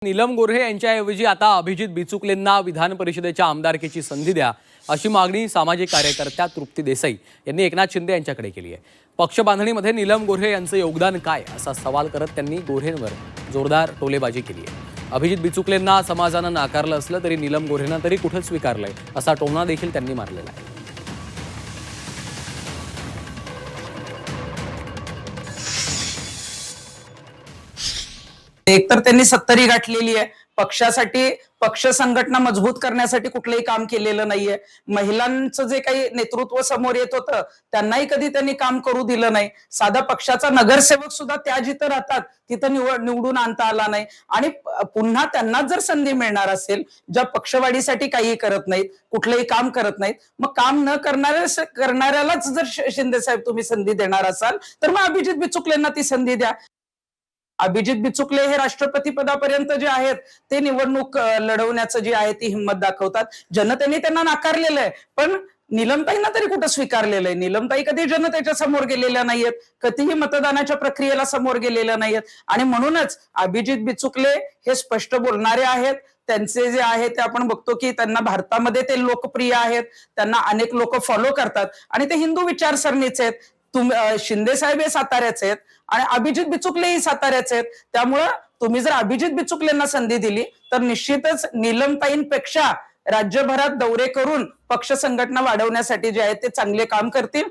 नीलम गोऱ्हे यांच्याऐवजी आता अभिजित बिचुकलेंना विधान परिषदेच्या आमदारकीची संधी द्या अशी मागणी सामाजिक कार्यकर्त्या तृप्ती देसाई यांनी एकनाथ शिंदे यांच्याकडे केली आहे। पक्ष बांधणीमध्ये नीलम गोऱ्हे यांचं योगदान काय असा सवाल करत त्यांनी गोऱ्हेंवर जोरदार टोलेबाजी केली आहे। अभिजित बिचुकलेंना समाजानं नाकारलं असलं तरी नीलम गोऱ्हेंना तरी कुठे स्वीकारलंय असा टोमणा देखील त्यांनी मारलेला आहे। एकतर त्यांनी 70 गाठलेली आहे, पक्षासाठी पक्ष संघटना मजबूत करण्यासाठी कुठलंही काम केलेलं नाहीये। महिलांचं जे काही नेतृत्व समोर येत होतं त्यांनाही कधी त्यांनी काम करू दिलं नाही। साधा पक्षाचा नगरसेवक सुद्धा त्या जिथं राहतात तिथं निवडून आणता आला नाही। आणि पुन्हा त्यांना जर संधी मिळणार असेल, ज्या पक्षवाढीसाठी काही करत नाहीत, कुठलंही काम करत नाहीत, मग काम न करणाऱ्यालाच जर शिंदे साहेब तुम्ही संधी देणार असाल तर मग अभिजित बिचुकलेंना ती संधी द्या। अभिजित बिचुकले हे राष्ट्रपती पदापर्यंत जे आहेत ते निवडणूक लढवण्याचं जे आहे ती हिंमत दाखवतात। जनतेने त्यांना नाकारलेलं आहे, पण नीलमताईंना तरी कुठं स्वीकारलेलं आहे? नीलमताई कधी जनतेच्या समोर गेलेल्या नाहीयेत, कधीही मतदानाच्या प्रक्रियेला समोर गेलेल्या नाहीयेत। आणि म्हणूनच अभिजित बिचुकले हे स्पष्ट बोलणारे आहेत। त्यांचे जे आहे ते आपण बघतो की त्यांना भारतामध्ये ते लोकप्रिय आहेत, त्यांना अनेक लोक फॉलो करतात आणि ते हिंदू विचारसरणीचे आहेत। शिंदे साहेब हे साताऱ्याचे आहेत आणि अभिजित बिचुकलेही साताऱ्याचे आहेत। त्यामुळे तुम्ही जर अभिजित बिचुकलेंना संधी दिली तर निश्चितच नीलमताईंपेक्षा राज्यभरात दौरे करून पक्ष संघटना वाढवण्यासाठी जे आहे ते चांगले काम करतील।